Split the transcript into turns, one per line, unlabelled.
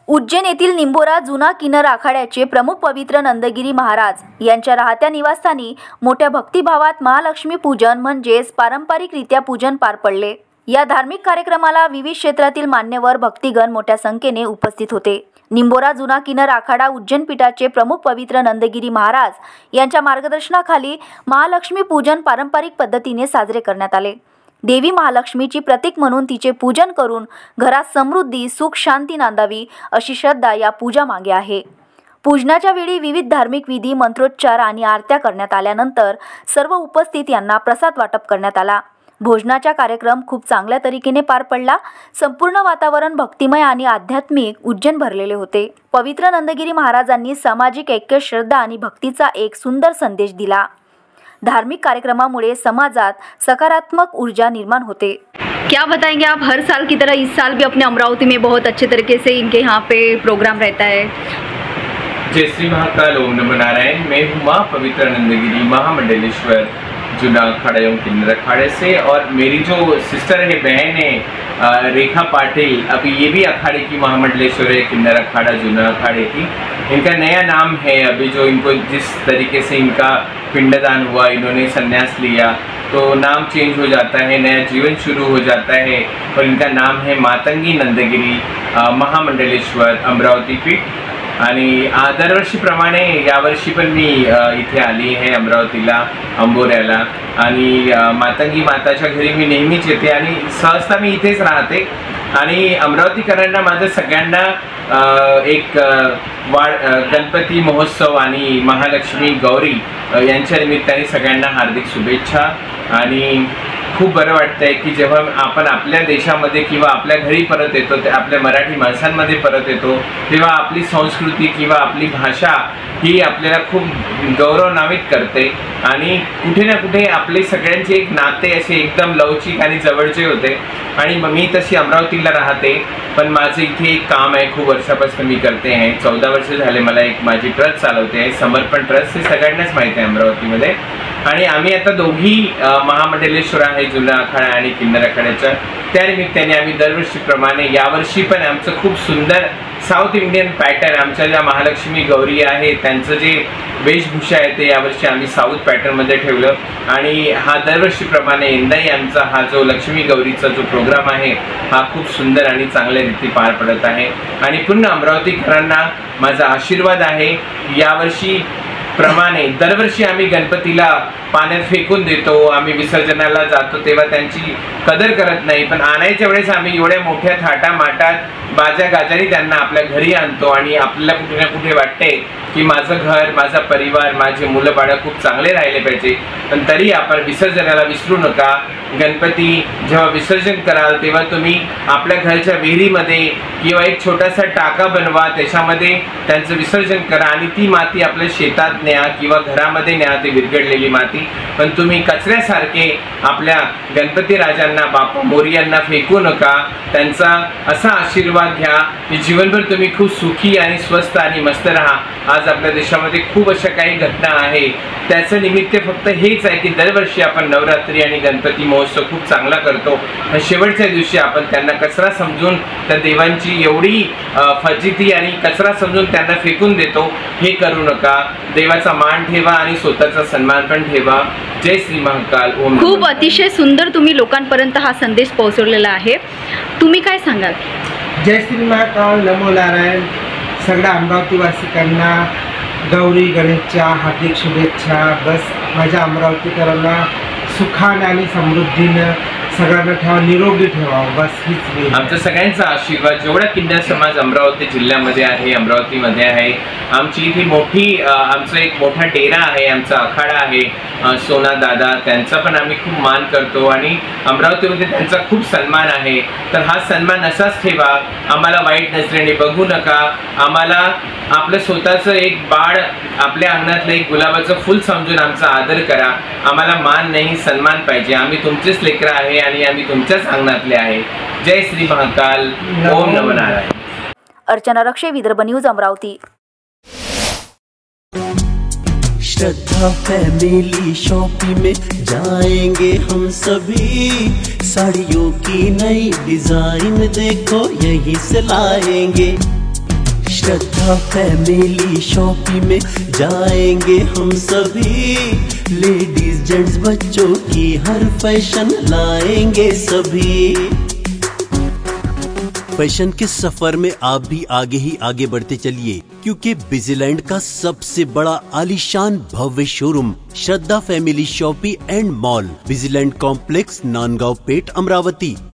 उज्जैन येथील निंबोरा जुना किन्नर आखाड्याचे प्रमुख पवित्र नंदगिरी महाराज यांच्या राहत्या निवासस्थानी मोठ्या भक्तिभावात महालक्ष्मी पूजन म्हणजेच पारंपरिकरित्या पूजन पार पडले। या धार्मिक कार्यक्रमाला विविध क्षेत्रातील मान्यवर भक्तिगण मोठ्या संख्येने उपस्थित होते। निंबोरा जुना किन्नर आखाडा उज्जैन पीठाचे प्रमुख पवित्र नंदगिरी महाराज यांच्या मार्गदर्शनाखाली महालक्ष्मी पूजन पारंपरिक पद्धतीने साजरे करण्यात आले। देवी महालक्ष्मीची प्रतीक म्हणून तिचे पूजन करून घरात समृद्धी सुख शांती नांदावी अशी श्रद्धा या पूजा मागे आहे। पूजनाच्या वेळी विविध धार्मिक विधी मंत्रोच्चार आणि आरत्या करण्यात आल्यानंतर सर्व उपस्थित यांना प्रसाद वाटप करण्यात आला। भोजनाचा कार्यक्रम खूप चांगल्या तरीकेने पार पडला। संपूर्ण वातावरण भक्तिमय आणि आध्यात्मिक उज्जैन भरलेले होते। पवित्र नंदगिरी महाराजांनी सामाजिक ऐक्य श्रद्धा आणि भक्तीचा एक सुंदर संदेश दिला। धार्मिक कार्यक्रमामुळे समाजात सकारात्मक ऊर्जा निर्माण होते। क्या बताएंगे आप, हर साल की तरह इस साल भी अपने अमरावती में बहुत अच्छे तरीके से इनके यहाँ पे प्रोग्राम रहता है।
जय श्री महाकाल, ओम नमो नारायण। मैं हूँ माँ पवित्र नंदगिरी महामंडलेश्वर जुना अखाड़ा एवं किन्नर अखाड़े से, और मेरी जो सिस्टर है, बहन है रेखा पाटिल, अभी ये भी अखाड़े की महामंडलेश्वर है, किन्नर अखाड़ा जुना अखाड़े की। इनका नया नाम है, अभी जो इनको जिस तरीके से इनका पिंडदान हुआ, इन्होंने संन्यास लिया तो नाम चेंज हो जाता है, नया जीवन शुरू हो जाता है। और इनका नाम है मातंगी नंदगिरी महामंडलेश्वर अमरावती पीठ। आणि दरवर्षीप्रमाणे यावर्षी पण मी इथे आली आहे अमरावतीला, अंबोऱ्याला, आणि मातंगी माताच्या घरी मी नेहमीच येते आणि सहजता मी इथेच राहते। आणि अमरावतीकरांना माझं सगळ्यांना एक गणपती महोत्सव आणि महालक्ष्मी गौरी यांच्या निमित्ताने सगळ्यांना हार्दिक शुभेच्छा। आणि खूप बरं वाटतंय की जेव्हा आपण आपल्या देशामध्ये किंवा आपल्या घरी परत येतो, ते आपल्या मराठी माणसांमध्ये परत येतो, तेव्हा आपली संस्कृती किंवा आपली भाषा ही आपल्याला खूप गौरवान्वित करते। आणि कुठे ना कुठे आपले सगळ्यांचे एक नाते असे एकदम लवचिक आणि जवळचे होते। आणि मी तशी अमरावतीला राहते, पण माझं इथे एक काम आहे, खूप वर्षापासून मी करते आहे। 14 वर्ष झाले मला एक माझी ट्रस्ट चालवते आहे, समर्पण ट्रस्ट, हे सगळ्यांनाच माहिती आहे अमरावतीमध्ये। आणि आम्ही आता दोघी महामंडलेश्वर आहे जुना आखाडा आणि किन्नर आखाड्याच्या, त्यानिमित्ताने आम्ही दरवर्षीप्रमाणे यावर्षी पण आमचं खूप सुंदर साऊथ इंडियन पॅटर्न, आमच्या ज्या महालक्ष्मी गौरी आहे त्यांचं जे वेशभूषा आहे ते यावर्षी आम्ही साऊथ पॅटर्नमध्ये ठेवलं। आणि हा दरवर्षीप्रमाणे यंदाही आमचा हा जो लक्ष्मी गौरीचा जो प्रोग्राम आहे हा खूप सुंदर आणि चांगल्या रीती पार पडत आहे। आणि पुन्हा अमरावतीकरांना माझा आशीर्वाद आहे, यावर्षी प्रमाणे दरवर्षी आम्ही गणपतीला पाण्यात फेकून देतो, आम्ही विसर्जनाला जातो तेव्हा त्यांची कदर करत नाही, पण आणायच्या वेळेस आम्ही एवढ्या मोठ्या थाटामाटात बाजा गाजाने त्यांना आपल्या घरी आणतो। आणि आपल्याला कुठे ना कुठे वाटते की माझं घर, माझा परिवार, माझे मुलं बाळं खूप चांगले राहिले पाहिजे, पण तरी आपण विसर्जनाला विसरू नका। गणपती जेव्हा विसर्जन कराल तेव्हा तुम्ही आपल्या घरच्या विहिरीमध्ये किंवा एक छोटासा टाका बनवा, त्याच्यामध्ये त्यांचं विसर्जन करा आणि ती माती आपल्या शेतात न्या किंवा घरामध्ये न्या, ती विरघळलेली माती, पण तुम्ही कचऱ्यासारखे आपल्या गणपती राजांना, बापा मोरयांना फेकू नका। त्यांचा असा आशीर्वाद घ्या की जीवनभर तुम्ही खूप सुखी आणि स्वस्थ आणि मस्त राहा। आज आपल्या देशामध्ये खूप अशा काही घटना आहे, त्याचं निमित्त फक्त हेच आहे की दरवर्षी आपण नवरात्री आणि गणपती महोत्सव खूप चांगला करतो, आणि शेवटच्या दिवशी आपण त्यांना कचरा समजून त्या देवांची एवढी फजिती आणि कचरा समजून त्यांना फेकून देतो, हे करू नका। देवाचा मान ठेवा आणि स्वतःचा सन्मान पण ठेवा। जय श्री महाकाल, ओम।
खूप अतिशय सुंदर तुम्ही लोकांपर्यंत हा संदेश पोहोचवलेला आहे, तुम्ही काय सांगाल?
जय श्री महाकाल, नमो नारायण। सगळ्या अमरावतीवासिकांना गौरी गणेशच्या हार्दिक शुभेच्छा। बस माझ्या अमरावतीकरांना सुखाने आणि समृद्धीने सगळ्यांना ठेवा, निरोगी ठेवा, बस हीच
आमचा सगळ्यांचा आशीर्वाद। जेवढा किन्नर समाज अमरावती जिल्ह्यामध्ये आहे, अमरावतीमध्ये आहे, आमची इथे मोठी आमचा एक मोठा डेरा आहे, आमचा आखाडा आहे सोना दादा, त्यांचा पण आम्ही खूप मान करतो आणि अमरावतीमध्ये त्यांचा खूप सन्मान आहे। तर हा सन्मान असाच ठेवा, आम्हाला वाईट नजरेने बघू नका, आम्हाला आपलं स्वतःचं एक बाळ, आपल्या अंगणातलं एक गुलाबाचं फुल समजून आमचा आदर करा। आम्हाला मान नाही, सन्मान पाहिजे। आम्ही तुमचेच लेकरं आहे आणि आम्ही तुमच्याच अंगणातले आहे। जय श्री महाकाल, ओम नमो नारायण।
अर्चना रक्षे, विदर्भ न्यूज, अमरावती।
श्रद्धा फैमिली शॉपिंग में जाएंगे हम सभी, साड़ियों की नई डिजाइन देखो यहीं से लाएंगे। श्रद्धा फैमिली शॉपिंग में जाएंगे हम सभी। लेडीज जेंट्स बच्चों की हर फैशन लाएंगे सभी। फैशन के सफर में आप भी आगे ही आगे बढ़ते चलिए, क्योंकि बिजीलैंड का सबसे बड़ा आलीशान भव्य showroom Shraddha family shopping and mall, Busyland complex, Nandgaon Peth, Amravati.